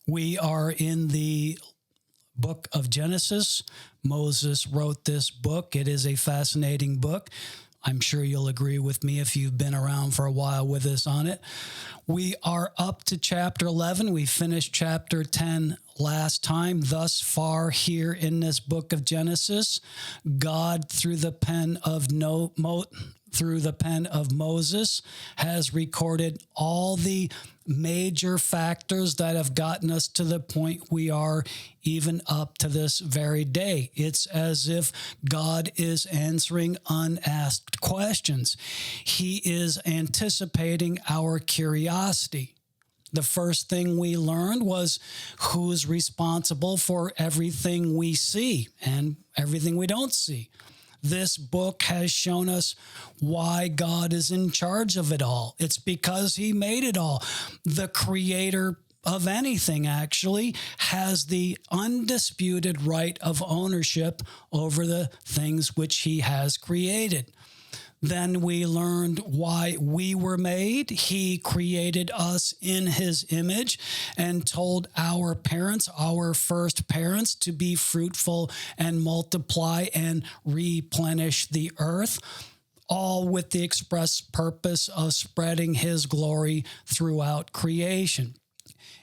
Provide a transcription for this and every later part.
We are in the book of Genesis. Moses wrote this book. It is a fascinating book. I'm sure you'll agree with me if you've been around for a while with us on it. We are up to chapter 11. We finished chapter 10 last time. Thus far here in this book of Genesis, God, through the pen of Moses, has recorded all the major factors that have gotten us to the point we are even up to this very day. It's as if God is answering unasked questions. He is anticipating our curiosity. The first thing we learned was who's responsible for everything we see and everything we don't see. This book has shown us why God is in charge of it all. It's because he made it all. The creator of anything actually has the undisputed right of ownership over the things which he has created. Then we learned why we were made. He created us in his image and told our parents, our first parents, to be fruitful and multiply and replenish the earth, all with the express purpose of spreading his glory throughout creation.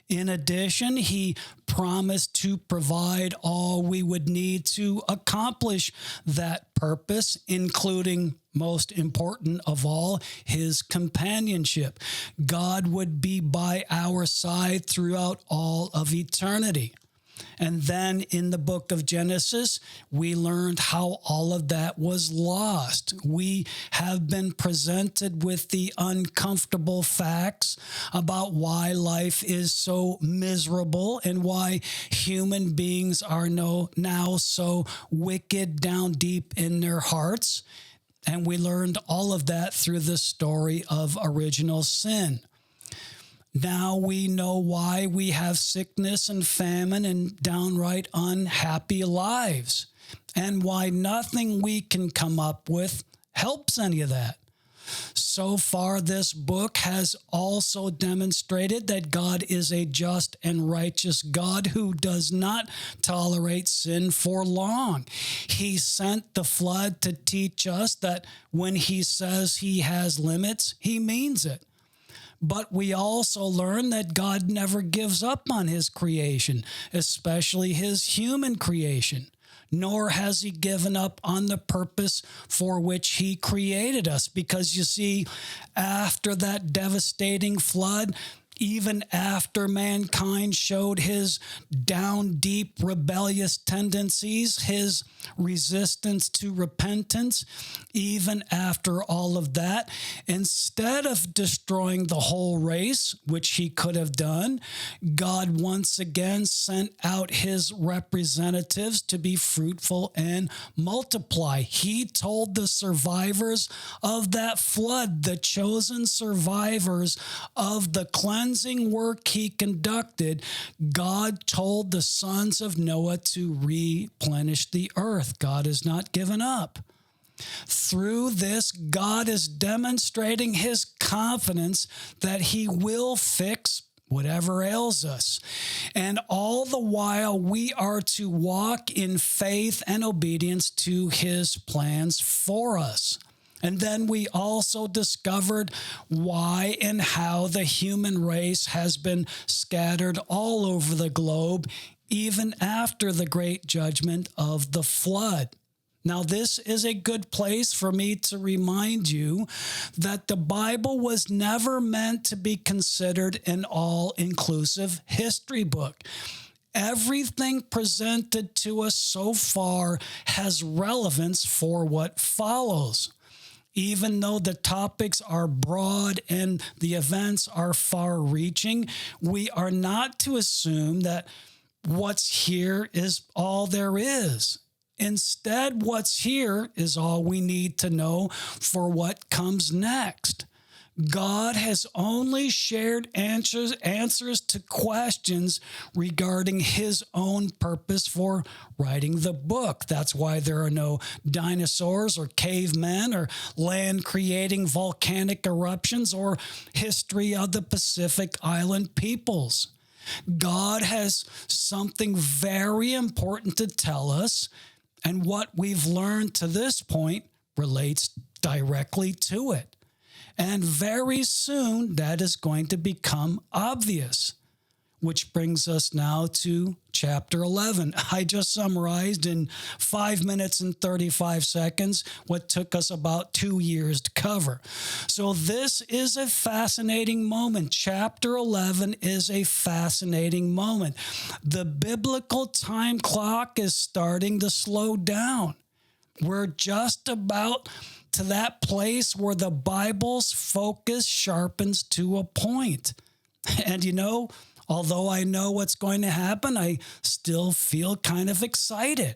In addition, he promised to provide all we would need to accomplish that purpose, including, most important of all, his companionship. God would be by our side throughout all of eternity. And then in the book of Genesis, we learned how all of that was lost. We have been presented with the uncomfortable facts about why life is so miserable and why human beings are now so wicked down deep in their hearts. And we learned all of that through the story of original sin. Now we know why we have sickness and famine and downright unhappy lives, and why nothing we can come up with helps any of that. So far, this book has also demonstrated that God is a just and righteous God who does not tolerate sin for long. He sent the flood to teach us that when he says he has limits, he means it. But we also learn that God never gives up on his creation, especially his human creation, nor has he given up on the purpose for which he created us. Because you see, after that devastating flood, even after mankind showed his down deep rebellious tendencies, his resistance to repentance, even after all of that, instead of destroying the whole race, which he could have done, God once again sent out his representatives to be fruitful and multiply. He told the survivors of that flood, the chosen survivors of the cleansing work he conducted, God told the sons of Noah to replenish the earth. God has not given up. Through this, God is demonstrating his confidence that he will fix whatever ails us. And all the while, we are to walk in faith and obedience to his plans for us. And then we also discovered why and how the human race has been scattered all over the globe, even after the great judgment of the flood. Now, this is a good place for me to remind you that the Bible was never meant to be considered an all-inclusive history book. Everything presented to us so far has relevance for what follows. Even though the topics are broad and the events are far-reaching, we are not to assume that what's here is all there is. Instead, what's here is all we need to know for what comes next. God has only shared answers to questions regarding his own purpose for writing the book. That's why there are no dinosaurs or cavemen or land-creating volcanic eruptions or history of the Pacific Island peoples. God has something very important to tell us, and what we've learned to this point relates directly to it. And very soon that is going to become obvious, which brings us now to chapter 11. I just summarized in 5 minutes and 35 seconds what took us about 2 years to cover. So this is a fascinating moment. Chapter 11 is a fascinating moment. The biblical time clock is starting to slow down. We're just about to that place where the Bible's focus sharpens to a point. And although I know what's going to happen, I still feel kind of excited.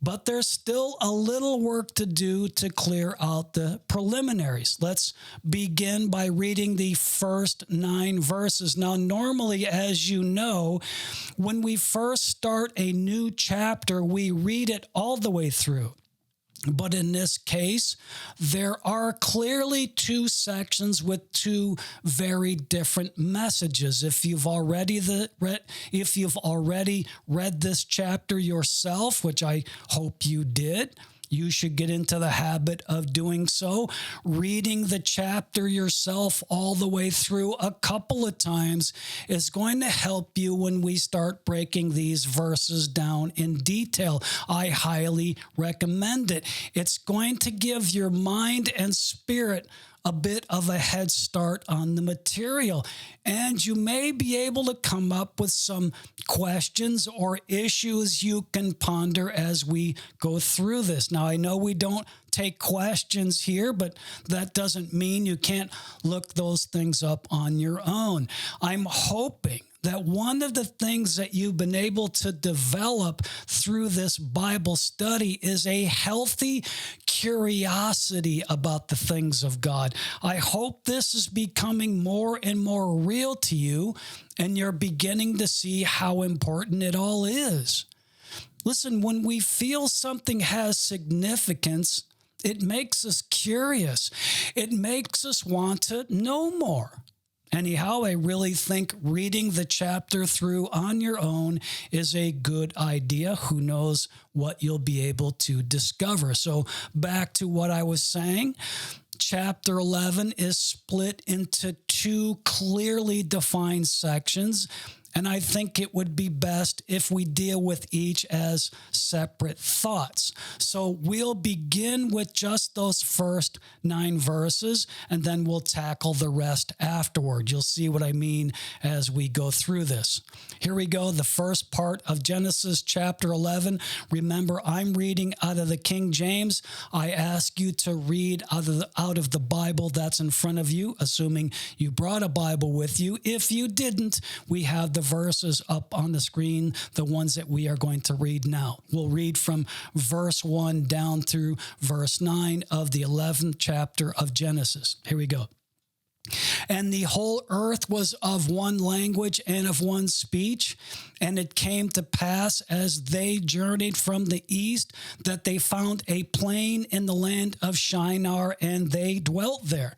But there's still a little work to do to clear out the preliminaries. Let's begin by reading the first 9 verses. Now, normally, as you know, when we first start a new chapter, we read it all the way through. But in this case, there are clearly 2 sections with 2 very different messages. If you've already read this chapter yourself, which I hope you did, you should get into the habit of doing so. Reading the chapter yourself all the way through a couple of times is going to help you when we start breaking these verses down in detail. I highly recommend it. It's going to give your mind and spirit a bit of a head start on the material. And you may be able to come up with some questions or issues you can ponder as we go through this. Now, I know we don't take questions here, but that doesn't mean you can't look those things up on your own. I'm hoping that one of the things that you've been able to develop through this Bible study is a healthy curiosity about the things of God. I hope this is becoming more and more real to you, and you're beginning to see how important it all is. Listen, when we feel something has significance, it makes us curious. It makes us want to know more. Anyhow, I really think reading the chapter through on your own is a good idea. Who knows what you'll be able to discover. So back to what I was saying. Chapter 11 is split into 2 clearly defined sections. And I think it would be best if we deal with each as separate thoughts. So we'll begin with just those first 9 verses, and then we'll tackle the rest afterward. You'll see what I mean as we go through this. Here we go, the first part of Genesis chapter 11. Remember, I'm reading out of the King James. I ask you to read out of the Bible that's in front of you, assuming you brought a Bible with you. If you didn't, we have the verses up on the screen, the ones that we are going to read now. We'll read from verse 1 down through verse 9 of the 11th chapter of Genesis. Here we go. And the whole earth was of one language and of one speech. And it came to pass as they journeyed from the east that they found a plain in the land of Shinar, and they dwelt there.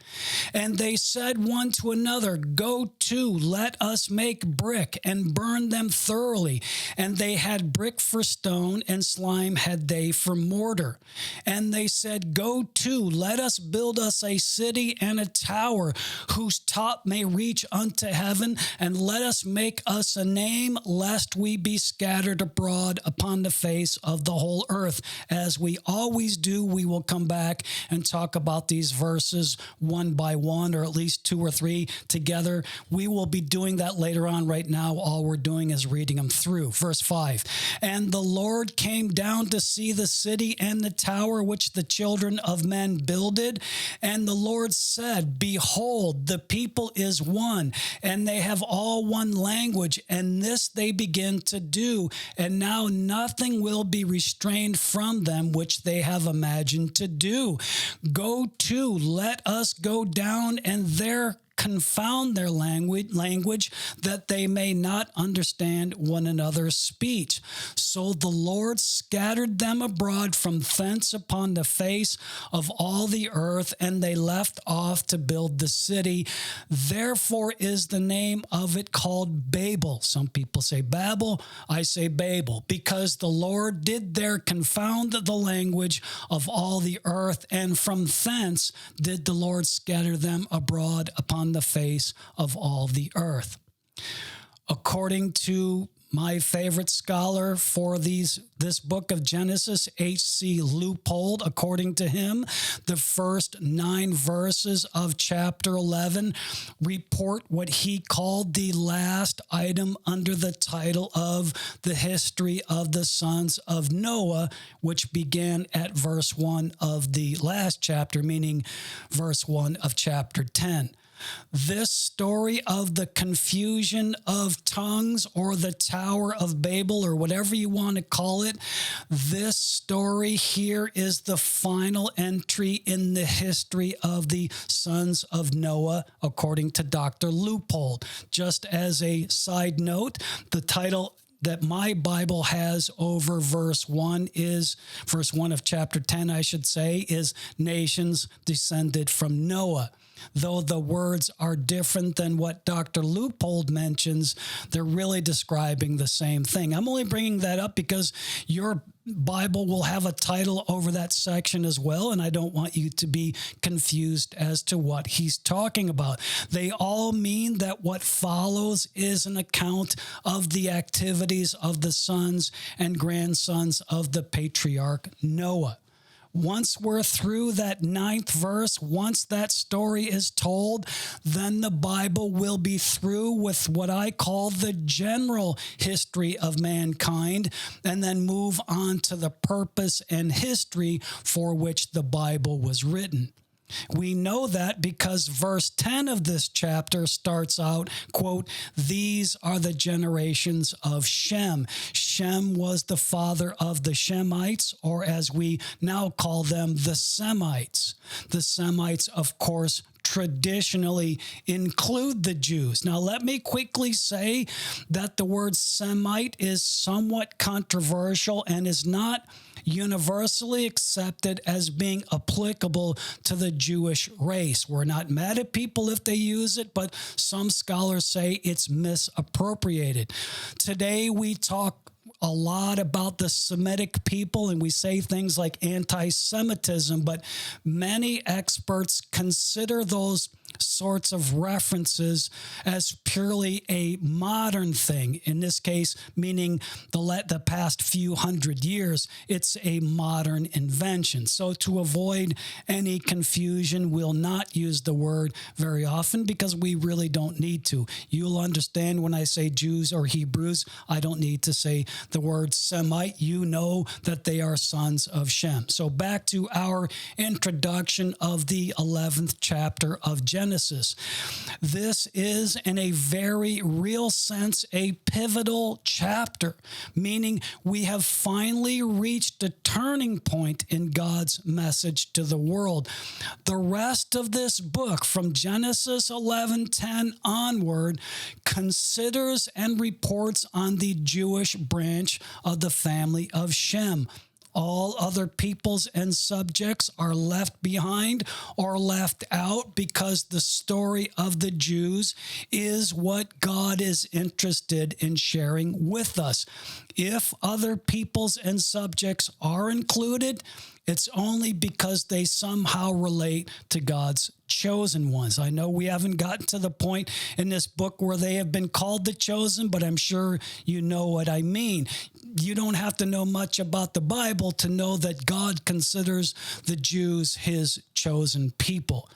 And they said one to another, Go to, let us make brick and burn them thoroughly. And they had brick for stone, and slime had they for mortar. And they said, Go to, let us build us a city and a tower, whose top may reach unto heaven, and let us make us a name, lest we be scattered abroad upon the face of the whole earth. As we always do, we will come back and talk about these verses one by one, or at least 2 or 3 together. We will be doing that later on. Right now, all we're doing is reading them through. Verse 5, And the Lord came down to see the city and the tower which the children of men builded. And the Lord said, Behold, the people is one, and they have all one language, and this they begin to do. And now nothing will be restrained from them which they have imagined to do. Go to, let us go down, and there confound their language, that they may not understand one another's speech. So the Lord scattered them abroad from thence upon the face of all the earth, and they left off to build the city. Therefore is the name of it called Babel. Some people say Babel, I say Babel, because the Lord did there confound the language of all the earth, and from thence did the Lord scatter them abroad upon the face of all the earth. According to my favorite scholar for this book of Genesis, H.C. Leupold, according to him, the first 9 verses of chapter 11 report what he called the last item under the title of the history of the sons of Noah, which began at verse 1 of the last chapter, meaning verse 1 of chapter 10. This story of the confusion of tongues, or the Tower of Babel, or whatever you want to call it, this story here is the final entry in the history of the sons of Noah, according to Dr. Leupold. Just as a side note, the title that my Bible has over verse 1 of chapter 10, I should say, is Nations Descended from Noah. Though the words are different than what Dr. Leupold mentions, they're really describing the same thing. I'm only bringing that up because your Bible will have a title over that section as well, and I don't want you to be confused as to what he's talking about. They all mean that what follows is an account of the activities of the sons and grandsons of the patriarch Noah. Once we're through that 9th verse, once that story is told, then the Bible will be through with what I call the general history of mankind, and then move on to the purpose and history for which the Bible was written. We know that because verse 10 of this chapter starts out, quote, "These are the generations of Shem." Shem was the father of the Shemites, or as we now call them, the Semites. The Semites, of course, traditionally include the Jews. Now, let me quickly say that the word Semite is somewhat controversial and is not universally accepted as being applicable to the Jewish race. We're not mad at people if they use it, but some scholars say it's misappropriated. Today, we talk a lot about the Semitic people, and we say things like anti-Semitism, but many experts consider those sorts of references as purely a modern thing. In this case, meaning the past few hundred years, it's a modern invention. So to avoid any confusion, we'll not use the word very often because we really don't need to. You'll understand when I say Jews or Hebrews, I don't need to say the word Semite. You know that they are sons of Shem. So back to our introduction of the 11th chapter of Genesis. This is, in a very real sense, a pivotal chapter, meaning we have finally reached a turning point in God's message to the world. The rest of this book, from Genesis 11:10 onward, considers and reports on the Jewish branch of the family of Shem. All other peoples and subjects are left behind or left out because the story of the Jews is what God is interested in sharing with us. If other peoples and subjects are included, it's only because they somehow relate to God's chosen ones. I know we haven't gotten to the point in this book where they have been called the chosen, but I'm sure you know what I mean. You don't have to know much about the Bible to know that God considers the Jews his chosen people,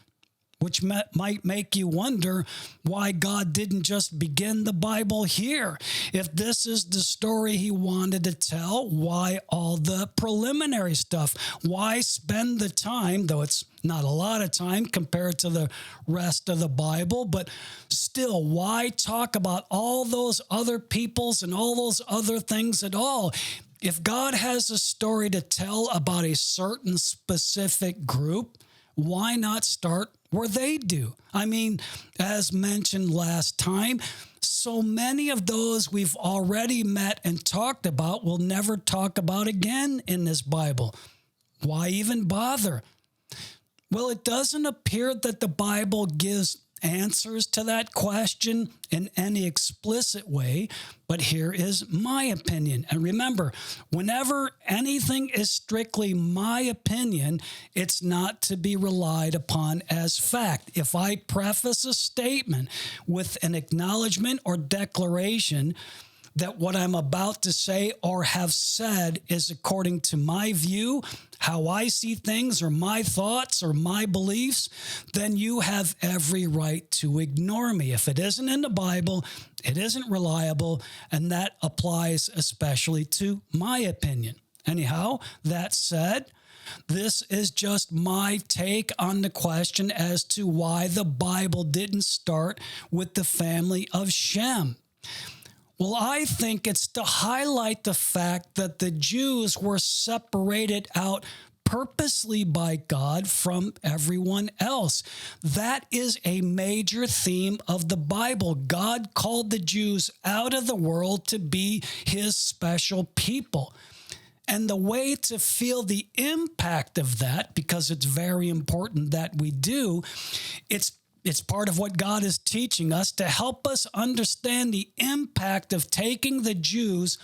which might make you wonder why God didn't just begin the Bible here. If this is the story he wanted to tell, why all the preliminary stuff? Why spend the time, though it's not a lot of time compared to the rest of the Bible, but still, why talk about all those other peoples and all those other things at all? If God has a story to tell about a certain specific group, why not start where they do? I mean, as mentioned last time, so many of those we've already met and talked about will never talk about again in this Bible. Why even bother? Well, it doesn't appear that the Bible gives answers to that question in any explicit way, but here is my opinion. And remember, whenever anything is strictly my opinion, it's not to be relied upon as fact. If I preface a statement with an acknowledgement or declaration that what I'm about to say or have said is according to my view, how I see things, or my thoughts, or my beliefs, then you have every right to ignore me. If it isn't in the Bible, it isn't reliable, and that applies especially to my opinion. Anyhow, that said, this is just my take on the question as to why the Bible didn't start with the family of Shem. Well, I think it's to highlight the fact that the Jews were separated out purposely by God from everyone else. That is a major theme of the Bible. God called the Jews out of the world to be his special people. And the way to feel the impact of that, because it's very important that we do, it's part of what God is teaching us to help us understand the impact of taking the Jews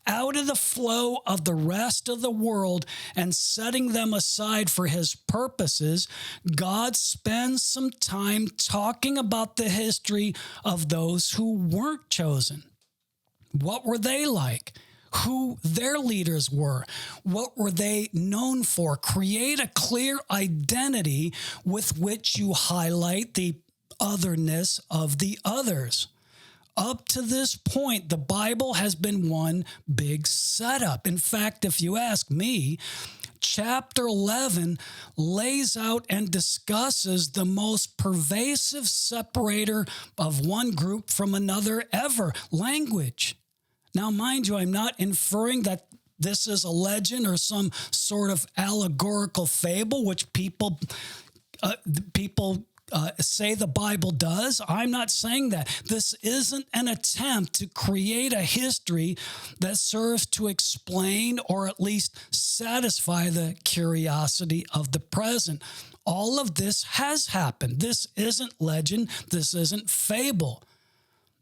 out of the flow of the rest of the world and setting them aside for his purposes. God spends some time talking about the history of those who weren't chosen. What were they like? Who their leaders were, what were they known for. Create a clear identity with which you highlight the otherness of the others. Up to this point, the Bible has been one big setup. In fact, if you ask me, chapter 11 lays out and discusses the most pervasive separator of one group from another ever: language. Now, mind you, I'm not inferring that this is a legend or some sort of allegorical fable, which people say the Bible does. I'm not saying that. This isn't an attempt to create a history that serves to explain or at least satisfy the curiosity of the present. All of this has happened. This isn't legend. This isn't fable.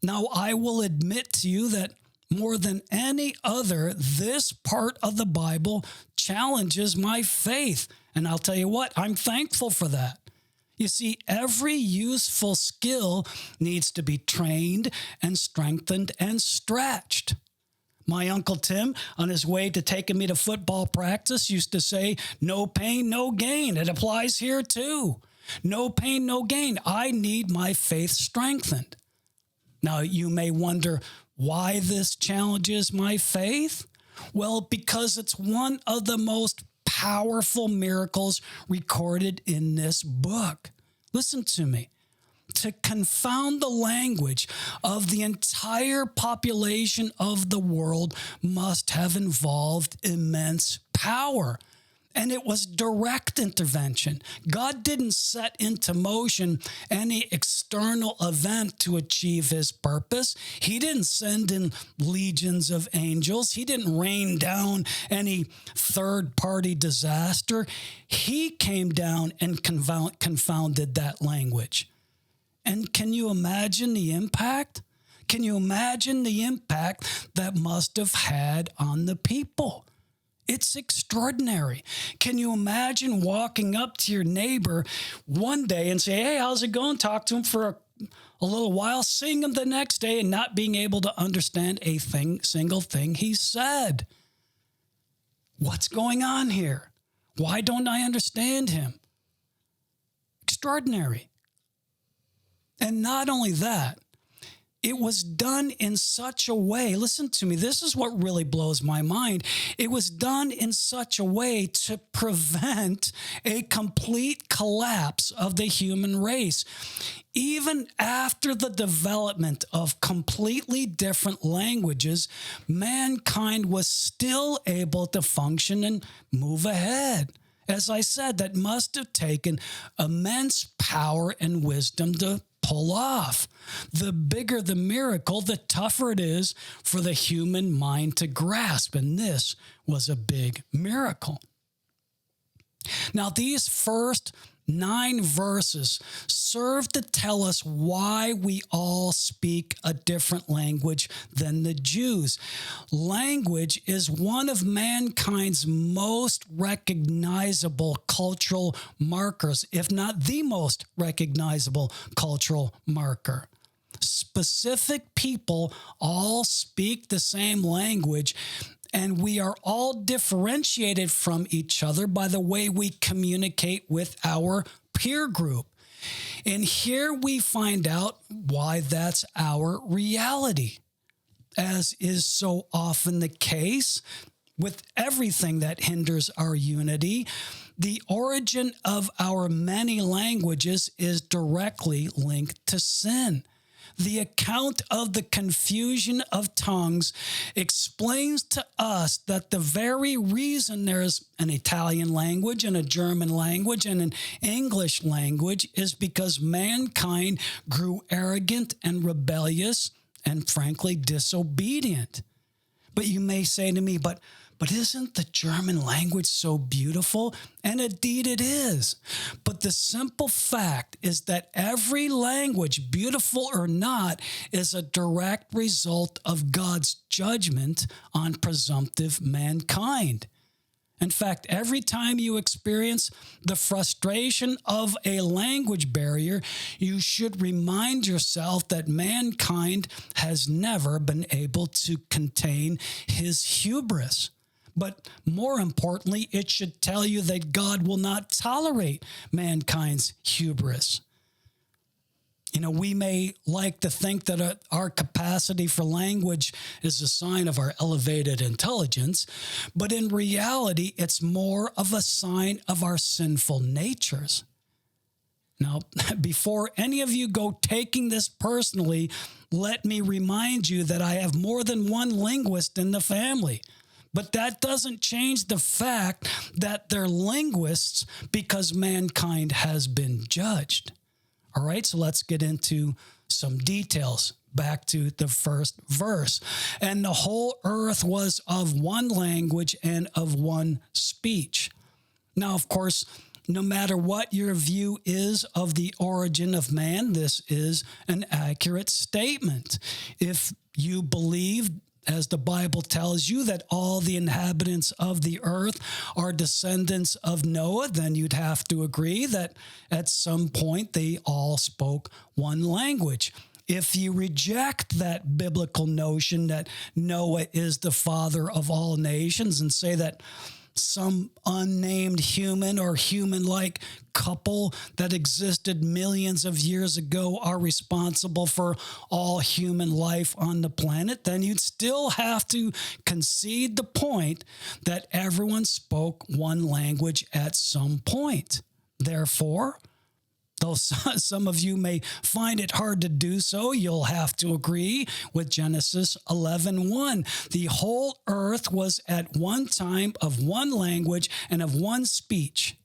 Now, I will admit to you that more than any other, this part of the Bible challenges my faith. And I'll tell you what, I'm thankful for that. You see, every useful skill needs to be trained and strengthened and stretched. My Uncle Tim, on his way to taking me to football practice, used to say, "No pain, no gain." It applies here too. No pain, no gain. I need my faith strengthened. Now, you may wonder why this challenges my faith. Well, because it's one of the most powerful miracles recorded in this book. Listen to me. To confound the language of the entire population of the world must have involved immense power. And it was direct intervention. God didn't set into motion any external event to achieve his purpose. He didn't send in legions of angels. He didn't rain down any third-party disaster. He came down and confounded that language. And can you imagine the impact? Can you imagine the impact that must have had on the people? It's extraordinary. Can you imagine walking up to your neighbor one day and say, "Hey, how's it going?" Talk to him for a little while, seeing him the next day and not being able to understand a single thing he said. What's going on here? Why don't I understand him? Extraordinary. And not only that, it was done in such a way, listen to me, this is what really blows my mind. It was done in such a way to prevent a complete collapse of the human race. Even after the development of completely different languages, mankind was still able to function and move ahead. as I said, that must have taken immense power and wisdom to pull off. The bigger the miracle, the tougher it is for the human mind to grasp. And this was a big miracle. Now, these first 9 verses serve to tell us why we all speak a different language than the Jews. Language is one of mankind's most recognizable cultural markers, if not the most recognizable cultural marker. Specific people all speak the same language, and we are all differentiated from each other by the way we communicate with our peer group. And here we find out why that's our reality. As is so often the case with everything that hinders our unity, the origin of our many languages is directly linked to sin. The account of the confusion of tongues explains to us that the very reason there's an Italian language and a German language and an English language is because mankind grew arrogant and rebellious and frankly disobedient. But you may say to me, but isn't the German language so beautiful? And indeed it is. But the simple fact is that every language, beautiful or not, is a direct result of God's judgment on presumptive mankind. In fact, every time you experience the frustration of a language barrier, you should remind yourself that mankind has never been able to contain his hubris. But more importantly, it should tell you that God will not tolerate mankind's hubris. You know, we may like to think that our capacity for language is a sign of our elevated intelligence, but in reality, it's more of a sign of our sinful natures. Now, before any of you go taking this personally, let me remind you that I have more than one linguist in the family. But that doesn't change the fact that they're linguists because mankind has been judged. All right, so let's get into some details. Back to the first verse. And the whole earth was of one language and of one speech. Now, of course, no matter what your view is of the origin of man, this is an accurate statement. If you believe, as the Bible tells you, that all the inhabitants of the earth are descendants of Noah, then you'd have to agree that at some point they all spoke one language. If you reject that biblical notion that Noah is the father of all nations and say that some unnamed human or human-like couple that existed millions of years ago are responsible for all human life on the planet, then you'd still have to concede the point that everyone spoke one language at some point. Therefore, though some of you may find it hard to do so, you'll have to agree with Genesis 11:1. The whole earth was at one time of one language and of one speech.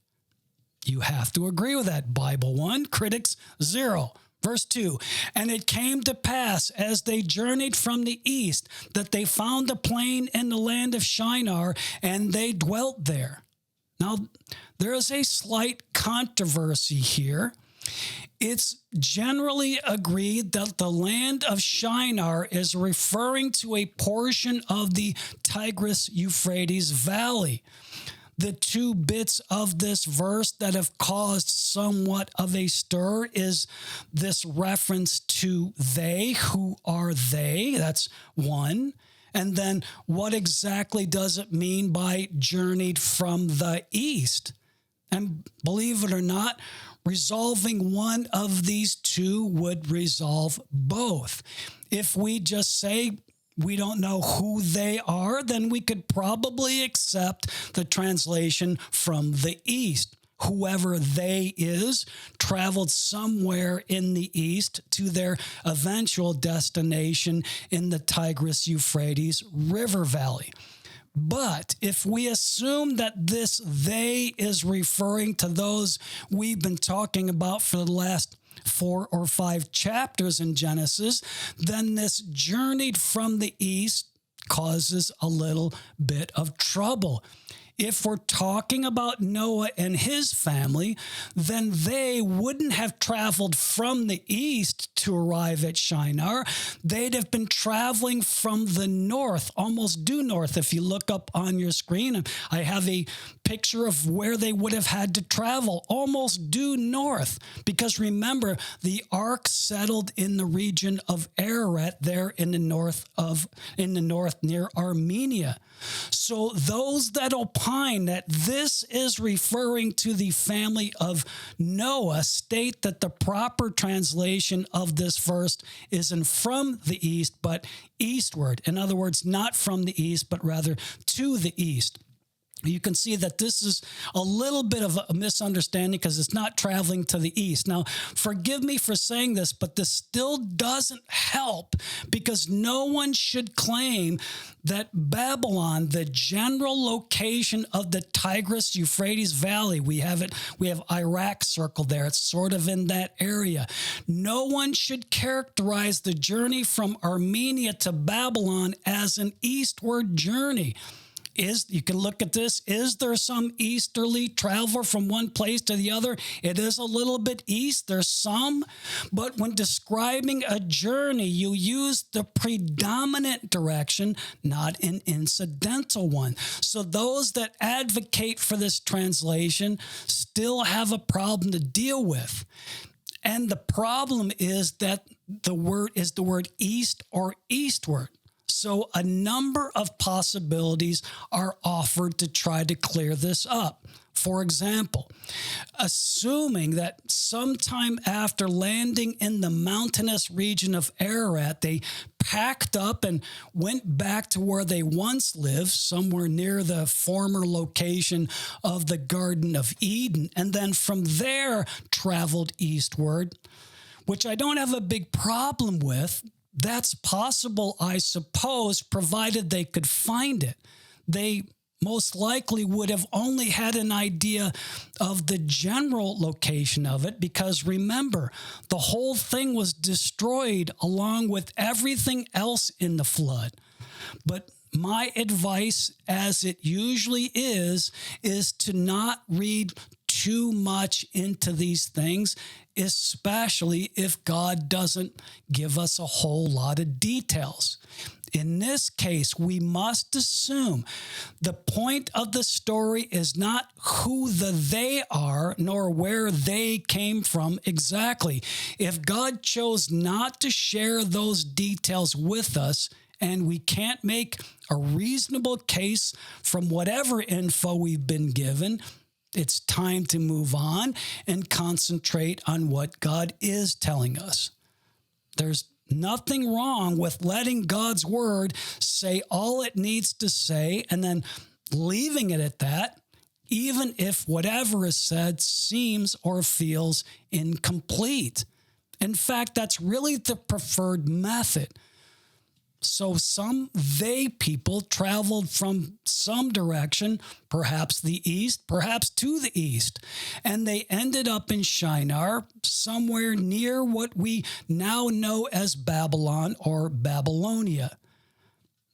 You have to agree with that. Bible 1, critics 0. Verse 2, and it came to pass as they journeyed from the east that they found a plain in the land of Shinar, and they dwelt there. Now, there is a slight controversy here. It's generally agreed that the land of Shinar is referring to a portion of the Tigris-Euphrates Valley. The two bits of this verse that have caused somewhat of a stir is this reference to they. Who are they? That's one. And then what exactly does it mean by journeyed from the east? And believe it or not, resolving one of these two would resolve both. If we just say we don't know who they are, then we could probably accept the translation from the east. Whoever they is traveled somewhere in the east to their eventual destination in the Tigris-Euphrates River Valley. But if we assume that this they is referring to those we've been talking about for the last 4 or 5 chapters in Genesis, then this journeyed from the east causes a little bit of trouble. If we're talking about Noah and his family, then they wouldn't have traveled from the east to arrive at Shinar. They'd have been traveling from the north, almost due north. If you look up on your screen, I have a picture of where they would have had to travel, almost due north. Because remember, the ark settled in the region of Ararat, there in the north near Armenia. So those that opine that this is referring to the family of Noah state that the proper translation of this verse isn't from the east, but eastward. In other words, not from the east, but rather to the east. You can see that this is a little bit of a misunderstanding because it's not traveling to the east. Now, forgive me for saying this, but this still doesn't help because no one should claim that Babylon, the general location of the Tigris-Euphrates Valley, we have Iraq circled there. It's sort of in that area. No one should characterize the journey from Armenia to Babylon as an eastward journey. You can look at this. Is there some easterly travel from one place to the other? It is a little bit east. There's some. But when describing a journey, you use the predominant direction, not an incidental one. So those that advocate for this translation still have a problem to deal with. And the problem is that the word is the word east or eastward. So a number of possibilities are offered to try to clear this up. For example, assuming that sometime after landing in the mountainous region of Ararat, they packed up and went back to where they once lived, somewhere near the former location of the Garden of Eden, and then from there traveled eastward, which I don't have a big problem with. That's possible, I suppose, provided they could find it. They most likely would have only had an idea of the general location of it because, remember, the whole thing was destroyed along with everything else in the flood. But my advice, as it usually is to not read too much into these things, especially if God doesn't give us a whole lot of details. In this case, we must assume the point of the story is not who the they are, nor where they came from exactly. If God chose not to share those details with us, and we can't make a reasonable case from whatever info we've been given, it's time to move on and concentrate on what God is telling us. There's nothing wrong with letting God's word say all it needs to say and then leaving it at that, even if whatever is said seems or feels incomplete. In fact, that's really the preferred method. So some they people traveled from some direction, perhaps the east, perhaps to the east, and they ended up in Shinar, somewhere near what we now know as Babylon or Babylonia.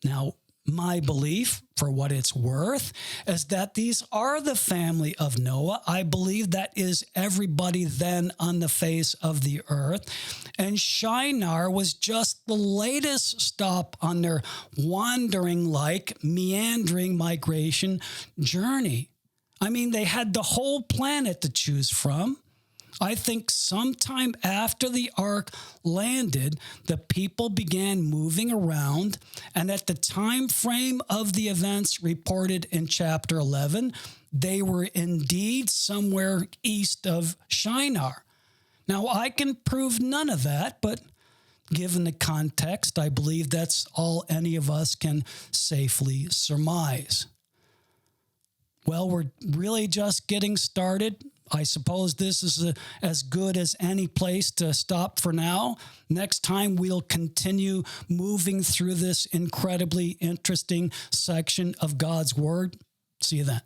Now, my belief, for what it's worth, is that these are the family of Noah. I believe that is everybody then on the face of the earth. And Shinar was just the latest stop on their wandering-like, meandering migration journey. I mean, they had the whole planet to choose from. I think sometime after the ark landed, the people began moving around, and at the time frame of the events reported in chapter 11, they were indeed somewhere east of Shinar. Now, I can prove none of that, but given the context, I believe that's all any of us can safely surmise. Well, we're really just getting started. I suppose this is as good as any place to stop for now. Next time, we'll continue moving through this incredibly interesting section of God's Word. See you then.